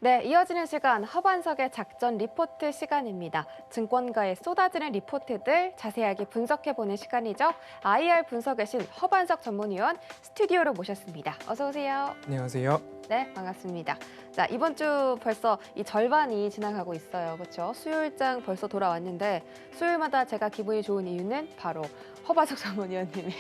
네, 이어지는 시간 허반석의 작전 리포트 시간입니다. 증권가에 쏟아지는 리포트들 자세하게 분석해보는 시간이죠. IR 분석의 신 허반석 전문위원 스튜디오로 모셨습니다. 어서 오세요. 안녕하세요. 네, 반갑습니다. 자, 이번 주 벌써 이 절반이 지나가고 있어요. 그렇죠? 수요일장 벌써 돌아왔는데 수요일마다 제가 기분이 좋은 이유는 바로 허반석 전문위원님이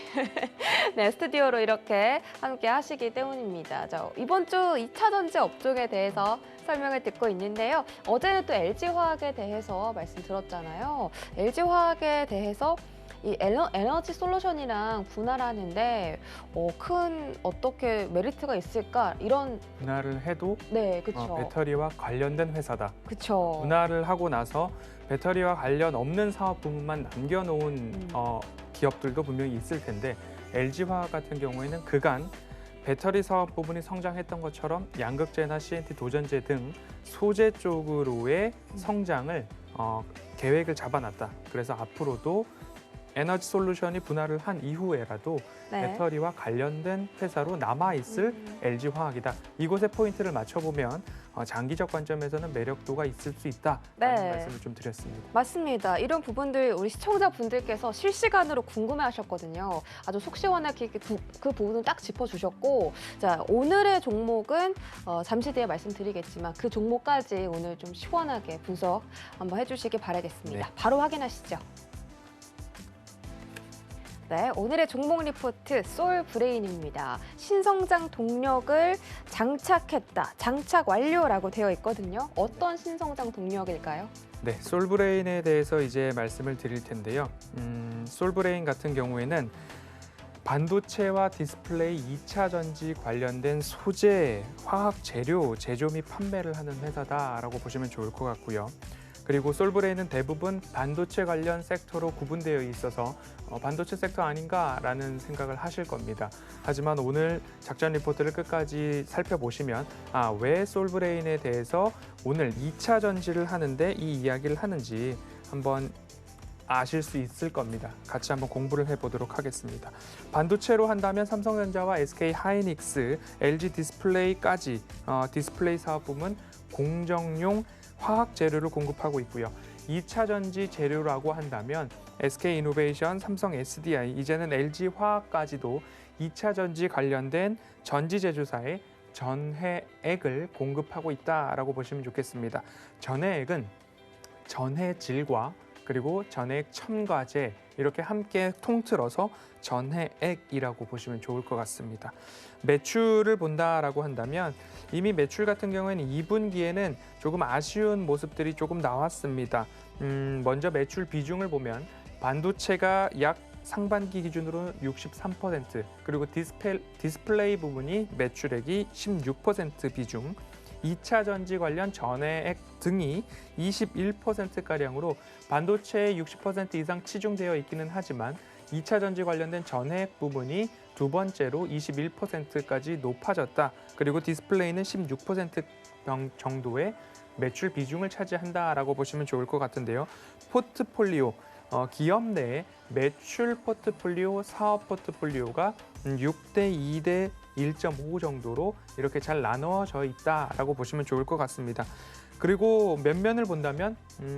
네, 스튜디오로 이렇게 함께 하시기 때문입니다. 자, 이번 주 2차 전지 업종에 대해서 설명을 듣고 있는데요. 어제는 또 LG화학에 대해서 말씀 들었잖아요. LG화학에 대해서 이 에너지 솔루션이랑 분할을 하는데 큰 어떻게 메리트가 있을까 이런 분할을 해도 네, 그렇죠. 배터리와 관련된 회사다. 그렇죠. 분할을 하고 나서 배터리와 관련 없는 사업 부문만 남겨놓은 기업들도 분명히 있을 텐데 LG화학 같은 경우에는 그간 배터리 사업 부분이 성장했던 것처럼 양극재나 CNT 도전재 등 소재 쪽으로의 성장을 계획을 잡아놨다. 그래서 앞으로도 에너지 솔루션이 분할을 한 이후에라도 네. 배터리와 관련된 회사로 남아있을 LG화학이다. 이곳에 포인트를 맞춰보면 장기적 관점에서는 매력도가 있을 수 있다라는 네. 말씀을 좀 드렸습니다. 맞습니다. 이런 부분들 우리 시청자분들께서 실시간으로 궁금해하셨거든요. 아주 속 시원하게 그 부분을 딱 짚어주셨고, 자, 오늘의 종목은 잠시 뒤에 말씀드리겠지만 그 종목까지 오늘 좀 시원하게 분석 한번 해주시기 바라겠습니다. 네. 바로 확인하시죠. 네, 오늘의 종목 리포트 솔브레인입니다. 신성장 동력을 장착했다, 장착 완료라고 되어 있거든요. 어떤 신성장 동력일까요? 네, 솔브레인에 대해서 이제 말씀을 드릴 텐데요. 솔브레인 같은 경우에는 반도체와 디스플레이 2차 전지 관련된 소재, 화학 재료 제조 및 판매를 하는 회사다라고 보시면 좋을 것 같고요. 그리고 솔브레인은 대부분 반도체 관련 섹터로 구분되어 있어서 반도체 섹터 아닌가라는 생각을 하실 겁니다. 하지만 오늘 작전 리포트를 끝까지 살펴보시면 왜 솔브레인에 대해서 오늘 2차 전지를 하는데 이 이야기를 하는지 한번 아실 수 있을 겁니다. 같이 한번 공부를 해보도록 하겠습니다. 반도체로 한다면 삼성전자와 SK하이닉스, LG 디스플레이까지 디스플레이 사업 부문 공정용 화학 재료를 공급하고 있고요. 2차 전지 재료라고 한다면 SK이노베이션, 삼성 SDI, 이제는 LG화학까지도 2차 전지 관련된 전지 제조사에 전해액을 공급하고 있다라고 보시면 좋겠습니다. 전해액은 전해질과 그리고 전해액 첨가제 이렇게 함께 통틀어서 전해액이라고 보시면 좋을 것 같습니다. 매출을 본다라고 한다면 이미 매출 같은 경우에는 2분기에는 조금 아쉬운 모습들이 조금 나왔습니다. 먼저 매출 비중을 보면 반도체가 약 상반기 기준으로 63%, 그리고 디스플레이 부분이 매출액이 16% 비중, 2차 전지 관련 전해액 등이 21%가량으로 반도체의 60% 이상 치중되어 있기는 하지만 2차 전지 관련된 전해액 부분이 두 번째로 21%까지 높아졌다. 그리고 디스플레이는 16% 정도의 매출 비중을 차지한다라고 보시면 좋을 것 같은데요. 포트폴리오, 기업 내에 매출 포트폴리오, 사업 포트폴리오가 6대 2대 1.5 정도로 이렇게 잘 나누어져 있다라고 보시면 좋을 것 같습니다. 그리고 면면을 본다면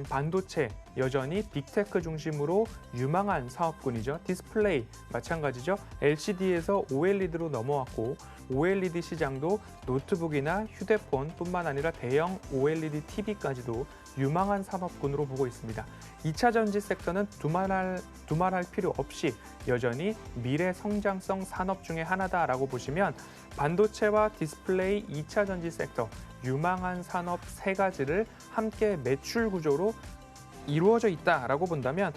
반도체 여전히 빅테크 중심으로 유망한 사업군이죠. 디스플레이 마찬가지죠. LCD에서 OLED로 넘어왔고 OLED 시장도 노트북이나 휴대폰뿐만 아니라 대형 OLED TV까지도 유망한 산업군으로 보고 있습니다. 2차 전지 섹터는 두말할 필요 없이 여전히 미래 성장성 산업 중에 하나다라고 보시면 반도체와 디스플레이 2차 전지 섹터 유망한 산업 세 가지를 함께 매출 구조로 이루어져 있다라고 본다면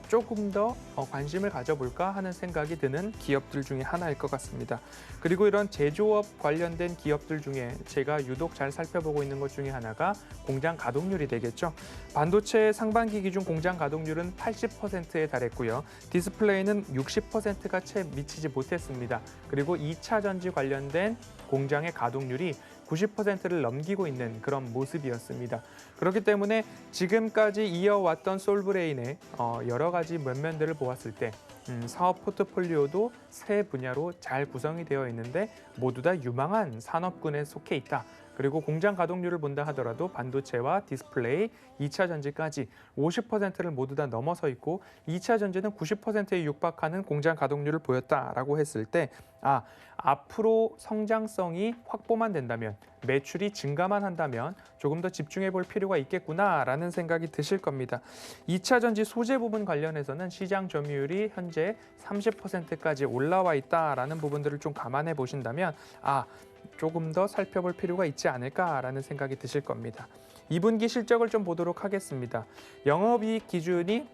조금 더 관심을 가져볼까 하는 생각이 드는 기업들 중에 하나일 것 같습니다. 그리고 이런 제조업 관련된 기업들 중에 제가 유독 잘 살펴보고 있는 것 중에 하나가 공장 가동률이 되겠죠. 반도체 상반기 기준 공장 가동률은 80%에 달했고요. 디스플레이는 60%가 채 미치지 못했습니다. 그리고 2차 전지 관련된 공장의 가동률이 90%를 넘기고 있는 그런 모습이었습니다. 그렇기 때문에 지금까지 이어왔던 솔브레인의 여러 가지 면면들을 보았을 때 사업 포트폴리오도 세 분야로 잘 구성이 되어 있는데 모두 다 유망한 산업군에 속해 있다. 그리고 공장 가동률을 본다 하더라도 반도체와 디스플레이, 2차 전지까지 50%를 모두 다 넘어서 있고 2차 전지는 90%에 육박하는 공장 가동률을 보였다라고 했을 때 앞으로 성장성이 확보만 된다면 매출이 증가만 한다면 조금 더 집중해 볼 필요가 있겠구나라는 생각이 드실 겁니다. 2차 전지 소재 부분 관련해서는 시장 점유율이 현재 30%까지 올라와 있다라는 부분들을 좀 감안해 보신다면 조금 더 살펴볼 필요가 있지 않을까라는 생각이 드실 겁니다. 2분기 실적을 좀 보도록 하겠습니다. 영업이익 기준이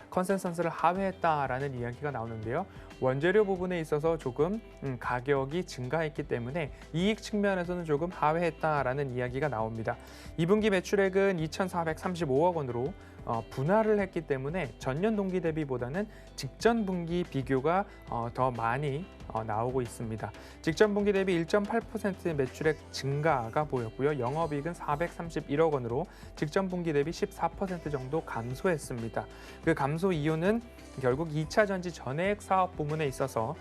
컨센서스를 하회했다라는 이야기가 나오는데요. 원재료 부분에 있어서 조금 가격이 증가했기 때문에 이익 측면에서는 조금 하회했다라는 이야기가 나옵니다. 2분기 매출액은 2,435억 원으로 분할을 했기 때문에 전년 동기 대비보다는 직전 분기 비교가 더 많이 나오고 있습니다. 직전 분기 대비 1.8% 매출액 증가가 보였고요. 영업이익은 431억 원으로 직전 분기 대비 14% 정도 감소했습니다. 그 감소 이유는 결국 2차 전지 전해액 사업 부문에 있어서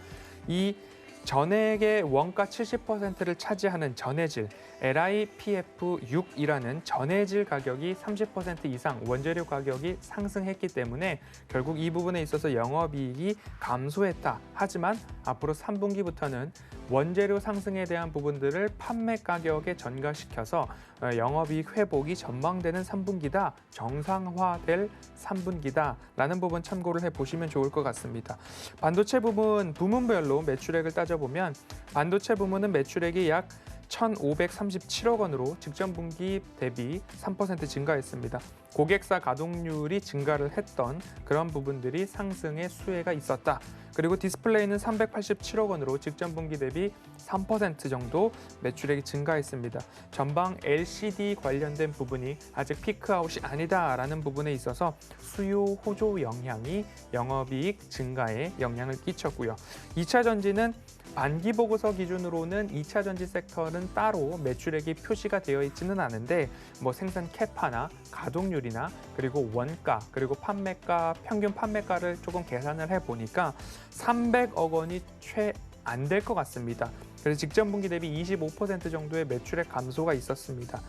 이 전액의 원가 70%를 차지하는 전해질 LiPF6이라는 전해질 가격이 30% 이상 원재료 가격이 상승했기 때문에 결국 이 부분에 있어서 영업이익이 감소했다. 하지만 앞으로 3분기부터는 원재료 상승에 대한 부분들을 판매 가격에 전가시켜서 영업이익 회복이 전망되는 3분기다, 정상화될 3분기다라는 부분 참고를 해보시면 좋을 것 같습니다. 반도체 부분 부문별로 매출액을 따져보면 반도체 부문은 매출액이 약 1,537억 원으로 직전 분기 대비 3% 증가했습니다. 고객사 가동률이 증가를 했던 그런 부분들이 상승의 수혜가 있었다. 그리고 디스플레이는 387억 원으로 직전 분기 대비 3% 정도 매출액이 증가했습니다. 전방 LCD 관련된 부분이 아직 피크아웃이 아니다라는 부분에 있어서 수요 호조 영향이 영업이익 증가에 영향을 끼쳤고요. 2차 전지는 반기 보고서 기준으로는 2차 전지 섹터는 따로 매출액이 표시가 되어 있지는 않은데 생산 캐파나 가동률이나 그리고 원가 그리고 판매가 평균 판매가를 조금 계산을 해보니까 300억 원이 채 안 될 것 같습니다. 그래서 직전 분기 대비 25% 정도의 매출액 감소가 있었습니다.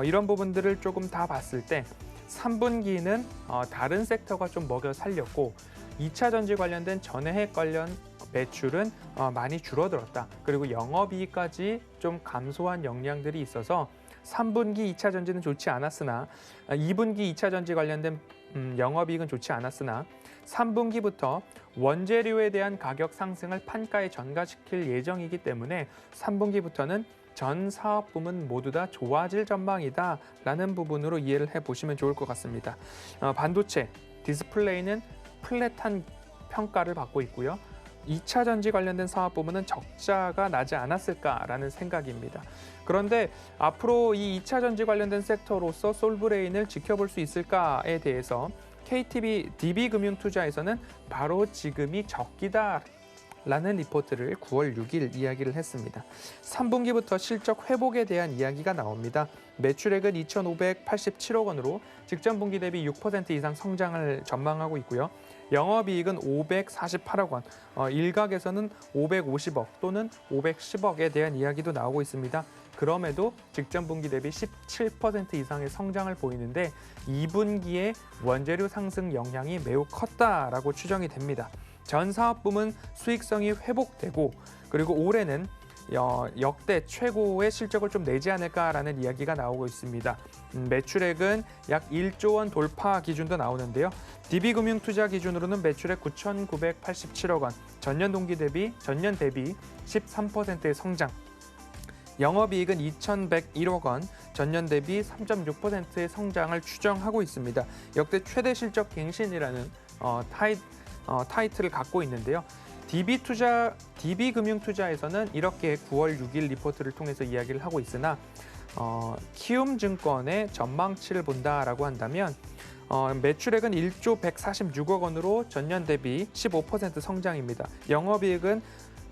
이런 부분들을 조금 다 봤을 때 3분기는 다른 섹터가 좀 먹여 살렸고 2차 전지 관련된 전해액 관련 매출은 많이 줄어들었다. 그리고 영업이익까지 좀 감소한 영향들이 있어서 3분기 2차 전지는 좋지 않았으나 2분기 2차 전지 관련된 영업이익은 좋지 않았으나 3분기부터 원재료에 대한 가격 상승을 판가에 전가시킬 예정이기 때문에 3분기부터는 전 사업 부문 모두 다 좋아질 전망이다라는 부분으로 이해를 해보시면 좋을 것 같습니다. 반도체, 디스플레이는 플랫한 평가를 받고 있고요. 2차 전지 관련된 사업 부문은 적자가 나지 않았을까라는 생각입니다. 그런데 앞으로 이 2차 전지 관련된 섹터로서 솔브레인을 지켜볼 수 있을까에 대해서 DB금융투자에서는 바로 지금이 적기다. 라는 리포트를 9월 6일 이야기를 했습니다. 3분기부터 실적 회복에 대한 이야기가 나옵니다. 매출액은 2,587억 원으로 직전 분기 대비 6% 이상 성장을 전망하고 있고요. 영업이익은 548억 원, 일각에서는 550억 또는 510억에 대한 이야기도 나오고 있습니다. 그럼에도 직전 분기 대비 17% 이상의 성장을 보이는데 2분기에 원재료 상승 영향이 매우 컸다라고 추정이 됩니다. 전 사업 부문 수익성이 회복되고 그리고 올해는 역대 최고의 실적을 좀 내지 않을까라는 이야기가 나오고 있습니다. 매출액은 약 1조 원 돌파 기준도 나오는데요. DB금융투자 기준으로는 매출액 9,987억 원, 전년 대비 13%의 성장. 영업이익은 2,101억 원, 전년 대비 3.6%의 성장을 추정하고 있습니다. 역대 최대 실적 갱신이라는 타이틀을 갖고 있는데요. DB금융투자에서는 이렇게 9월 6일 리포트를 통해서 이야기를 하고 있으나 키움증권의 전망치를 본다라고 한다면 매출액은 1조 146억 원으로 전년 대비 15% 성장입니다. 영업이익은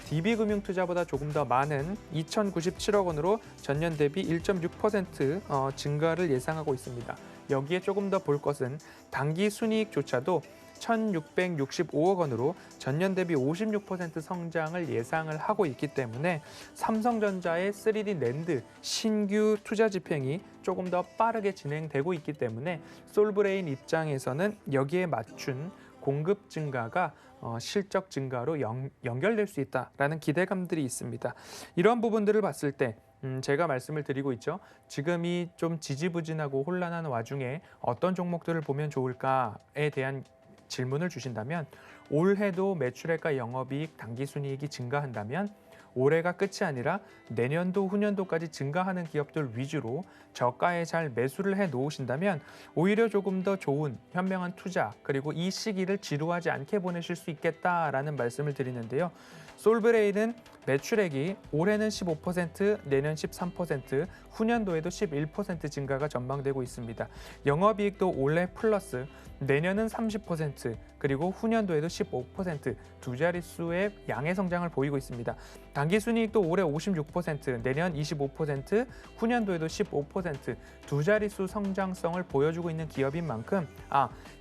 DB금융투자보다 조금 더 많은 2,097억 원으로 전년 대비 1.6% 증가를 예상하고 있습니다. 여기에 조금 더 볼 것은 당기 순이익조차도 1,665억 원으로 전년 대비 56% 성장을 예상을 하고 있기 때문에 삼성전자의 3D 낸드 신규 투자 집행이 조금 더 빠르게 진행되고 있기 때문에 솔브레인 입장에서는 여기에 맞춘 공급 증가가 실적 증가로 연결될 수 있다라는 기대감들이 있습니다. 이런 부분들을 봤을 때 제가 말씀을 드리고 있죠. 지금이 좀 지지부진하고 혼란한 와중에 어떤 종목들을 보면 좋을까에 대한 질문을 주신다면 올해도 매출액과 영업이익, 당기순이익이 증가한다면 올해가 끝이 아니라 내년도, 후년도까지 증가하는 기업들 위주로 저가에 잘 매수를 해 놓으신다면 오히려 조금 더 좋은 현명한 투자 그리고 이 시기를 지루하지 않게 보내실 수 있겠다라는 말씀을 드리는데요. 솔브레인은 매출액이 올해는 15%, 내년 13%, 후년도에도 11% 증가가 전망되고 있습니다. 영업이익도 올해 플러스, 내년은 30%, 그리고 후년도에도 15%두 자릿수의 양의 성장을 보이고 있습니다. 당기순이익도 올해 56%, 내년 25%, 후년도에도 15%두 자릿수 성장성을 보여주고 있는 기업인 만큼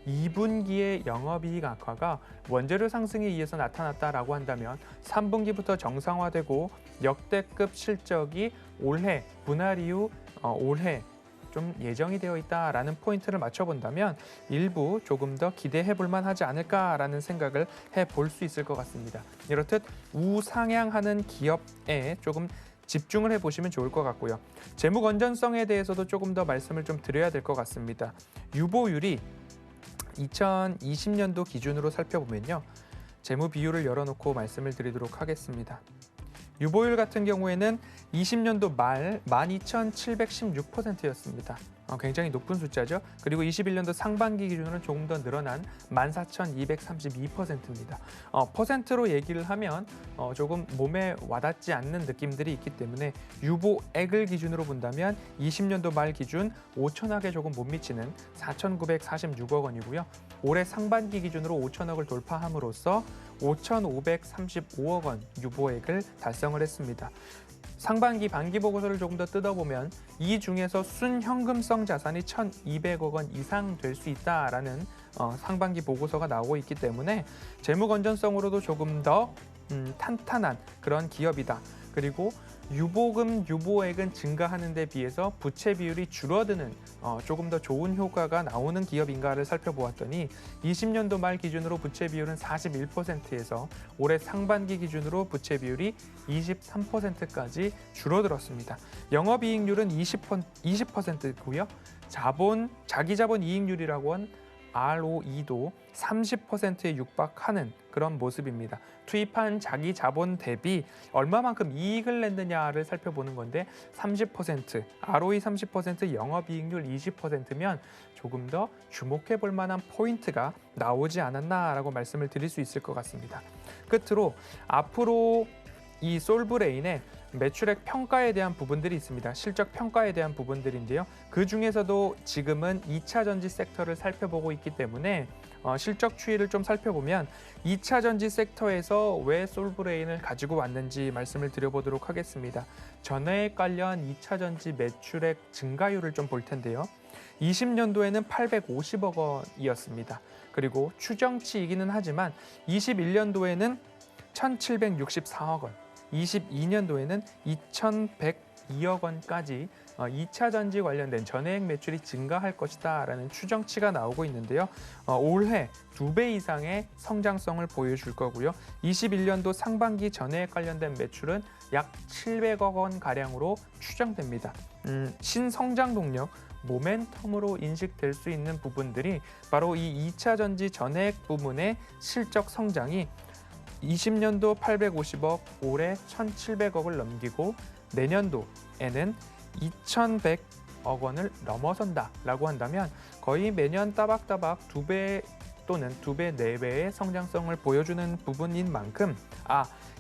2분기의 영업이익 악화가 원재료 상승에 의해서 나타났다라고 한다면 3분기부터 정상화되고 역대급 실적이 올해 분할 이후 올해 좀 예정이 되어 있다라는 포인트를 맞춰본다면 일부 조금 더 기대해 볼 만하지 않을까라는 생각을 해볼 수 있을 것 같습니다. 이렇듯 우상향하는 기업에 조금 집중을 해보시면 좋을 것 같고요. 재무 건전성에 대해서도 조금 더 말씀을 좀 드려야 될 것 같습니다. 유보율이 2020년도 기준으로 살펴보면요. 재무 비율을 열어놓고 말씀을 드리도록 하겠습니다. 유보율 같은 경우에는 20년도 말 12,716%였습니다. 굉장히 높은 숫자죠. 그리고 21년도 상반기 기준으로는 조금 더 늘어난 14,232%입니다. 퍼센트로 얘기를 하면 조금 몸에 와닿지 않는 느낌들이 있기 때문에 유보액을 기준으로 본다면 20년도 말 기준 5천억에 조금 못 미치는 4,946억 원이고요. 올해 상반기 기준으로 5천억을 돌파함으로써 5,535억 원 유보액을 달성을 했습니다. 상반기 반기 보고서를 조금 더 뜯어보면 이 중에서 순현금성 자산이 1,200억 원 이상 될 수 있다라는 상반기 보고서가 나오고 있기 때문에 재무 건전성으로도 조금 더 탄탄한 그런 기업이다. 그리고 유보금, 유보액은 증가하는 데 비해서 부채 비율이 줄어드는 조금 더 좋은 효과가 나오는 기업인가를 살펴보았더니 20년도 말 기준으로 부채 비율은 41%에서 올해 상반기 기준으로 부채 비율이 23%까지 줄어들었습니다. 영업이익률은 20%고요. 자기자본 이익률이라고 한 ROE도 30%에 육박하는 그런 모습입니다. 투입한 자기 자본 대비 얼마만큼 이익을 냈느냐를 살펴보는 건데 30%, ROE 30%, 영업이익률 20%면 조금 더 주목해 볼 만한 포인트가 나오지 않았나라고 말씀을 드릴 수 있을 것 같습니다. 끝으로 앞으로 이 솔브레인의 매출액 평가에 대한 부분들이 있습니다. 실적 평가에 대한 부분들인데요. 그 중에서도 지금은 2차 전지 섹터를 살펴보고 있기 때문에 실적 추이를 좀 살펴보면 2차 전지 섹터에서 왜 솔브레인을 가지고 왔는지 말씀을 드려보도록 하겠습니다. 전해액 관련 2차 전지 매출액 증가율을 좀 볼 텐데요. 20년도에는 850억 원이었습니다. 그리고 추정치이기는 하지만 21년도에는 1,764억 원, 22년도에는 2,102억 원까지 2차 전지 관련된 전해액 매출이 증가할 것이다라는 추정치가 나오고 있는데요. 올해 2배 이상의 성장성을 보여줄 거고요. 21년도 상반기 전해액 관련된 매출은 약 700억 원 가량으로 추정됩니다. 신성장 동력, 모멘텀으로 인식될 수 있는 부분들이 바로 이 2차 전지 전해액 부문의 실적 성장이 20년도 850억, 올해 1,700억을 넘기고 내년도에는 2,100억 원을 넘어선다라고 한다면 거의 매년 따박따박 2배 또는 2배, 4배의 성장성을 보여주는 부분인 만큼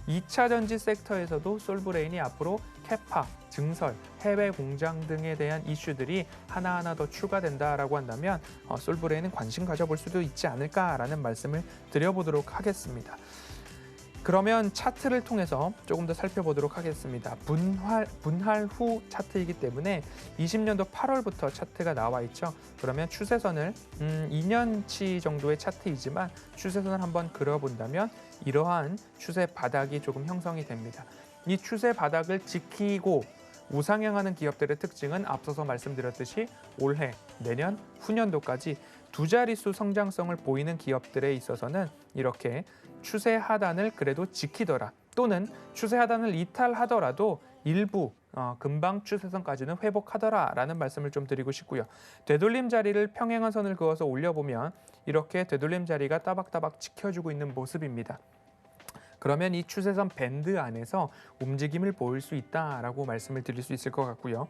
2차 전지 섹터에서도 솔브레인이 앞으로 캐파, 증설, 해외 공장 등에 대한 이슈들이 하나하나 더 추가된다라고 한다면 솔브레인은 관심 가져볼 수도 있지 않을까라는 말씀을 드려보도록 하겠습니다. 그러면 차트를 통해서 조금 더 살펴보도록 하겠습니다. 분할 후 차트이기 때문에 20년도 8월부터 차트가 나와 있죠. 그러면 추세선을 2년치 정도의 차트이지만 추세선을 한번 그려본다면 이러한 추세 바닥이 조금 형성이 됩니다. 이 추세 바닥을 지키고 우상향하는 기업들의 특징은 앞서서 말씀드렸듯이 올해, 내년, 후년도까지 두 자릿수 성장성을 보이는 기업들에 있어서는 이렇게 추세 하단을 그래도 지키더라, 또는 추세 하단을 이탈하더라도 일부 금방 추세선까지는 회복하더라라는 말씀을 좀 드리고 싶고요. 되돌림 자리를 평행한 선을 그어서 올려보면 이렇게 되돌림 자리가 따박따박 지켜주고 있는 모습입니다. 그러면 이 추세선 밴드 안에서 움직임을 보일 수 있다라고 말씀을 드릴 수 있을 것 같고요.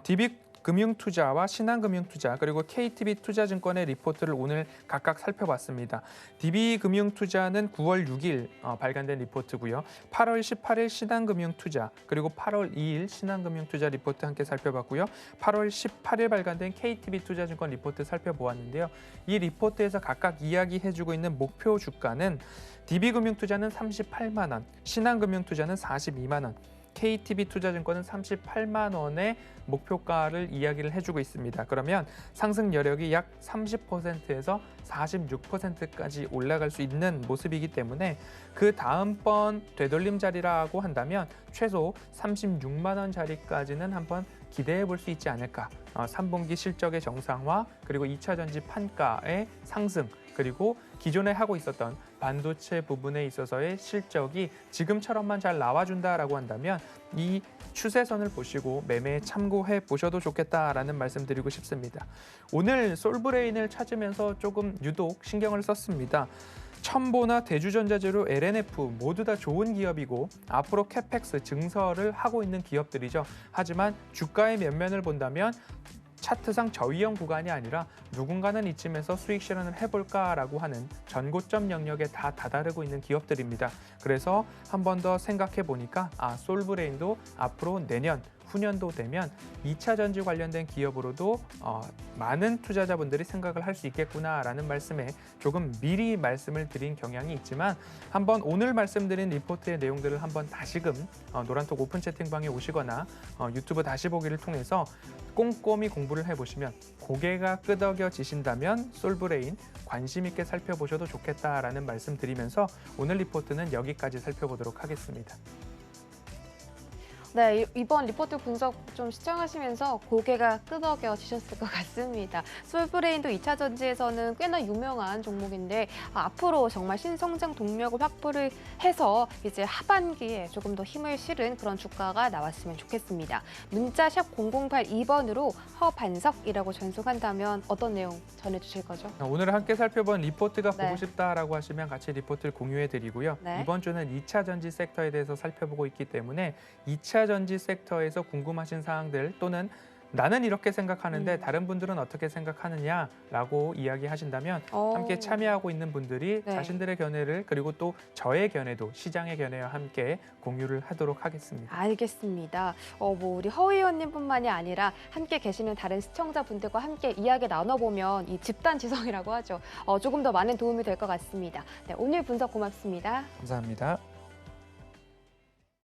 DB금융투자와 신한금융투자 그리고 KTB투자증권의 리포트를 오늘 각각 살펴봤습니다. DB금융투자는 9월 6일 발간된 리포트고요. 8월 18일 신한금융투자 그리고 8월 2일 신한금융투자 리포트 함께 살펴봤고요. 8월 18일 발간된 KTB투자증권 리포트 살펴보았는데요. 이 리포트에서 각각 이야기해주고 있는 목표 주가는 DB금융투자는 38만 원, 신한금융투자는 42만 원, KTB투자증권은 38만 원의 목표가를 이야기를 해주고 있습니다. 그러면 상승 여력이 약 30%에서 46%까지 올라갈 수 있는 모습이기 때문에 그 다음번 되돌림 자리라고 한다면 최소 36만 원 자리까지는 한번 기대해 볼 수 있지 않을까. 3분기 실적의 정상화 그리고 2차 전지 판가의 상승 그리고 기존에 하고 있었던 반도체 부분에 있어서의 실적이 지금처럼만 잘 나와준다라고 한다면 이 추세선을 보시고 매매에 참고해 보셔도 좋겠다라는 말씀 드리고 싶습니다. 오늘 솔브레인을 찾으면서 조금 유독 신경을 썼습니다. 첨보나 대주전자재료, LNF 모두 다 좋은 기업이고 앞으로 캐펙스 증설을 하고 있는 기업들이죠. 하지만 주가의 면면을 본다면 차트상 저위험 구간이 아니라 누군가는 이쯤에서 수익 실현을 해볼까라고 하는 전고점 영역에 다 다다르고 있는 기업들입니다. 그래서 한 번 더 생각해 보니까 솔브레인도 앞으로 내년, 후년도 되면 2차 전지 관련된 기업으로도 많은 투자자분들이 생각을 할 수 있겠구나라는 말씀에 조금 미리 말씀을 드린 경향이 있지만 한번 오늘 말씀드린 리포트의 내용들을 한번 다시금 노란톡 오픈 채팅방에 오시거나 유튜브 다시 보기를 통해서 꼼꼼히 공부를 해보시면 고개가 끄덕여지신다면 솔브레인 관심 있게 살펴보셔도 좋겠다라는 말씀 드리면서 오늘 리포트는 여기까지 살펴보도록 하겠습니다. 네, 이번 리포트 분석 좀 시청하시면서 고개가 끄덕여지셨을 것 같습니다. 솔브레인도 2차 전지에서는 꽤나 유명한 종목인데 앞으로 정말 신성장 동력을 확보를 해서 이제 하반기에 조금 더 힘을 실은 그런 주가가 나왔으면 좋겠습니다. 문자 샵 0082번으로 허반석이라고 전송한다면 어떤 내용 전해주실 거죠? 오늘 함께 살펴본 리포트가 네. 보고 싶다라고 하시면 같이 리포트를 공유해드리고요. 네. 이번 주는 2차 전지 섹터에 대해서 살펴보고 있기 때문에 2차 전지 섹터에서 궁금하신 사항들 또는 나는 이렇게 생각하는데 다른 분들은 어떻게 생각하느냐라고 이야기하신다면 함께 참여하고 있는 분들이 네. 자신들의 견해를 그리고 또 저의 견해도 시장의 견해와 함께 공유를 하도록 하겠습니다. 알겠습니다. 우리 허 의원님뿐만이 아니라 함께 계시는 다른 시청자분들과 함께 이야기 나눠보면 이 집단 지성이라고 하죠. 조금 더 많은 도움이 될 것 같습니다. 네, 오늘 분석 고맙습니다. 감사합니다.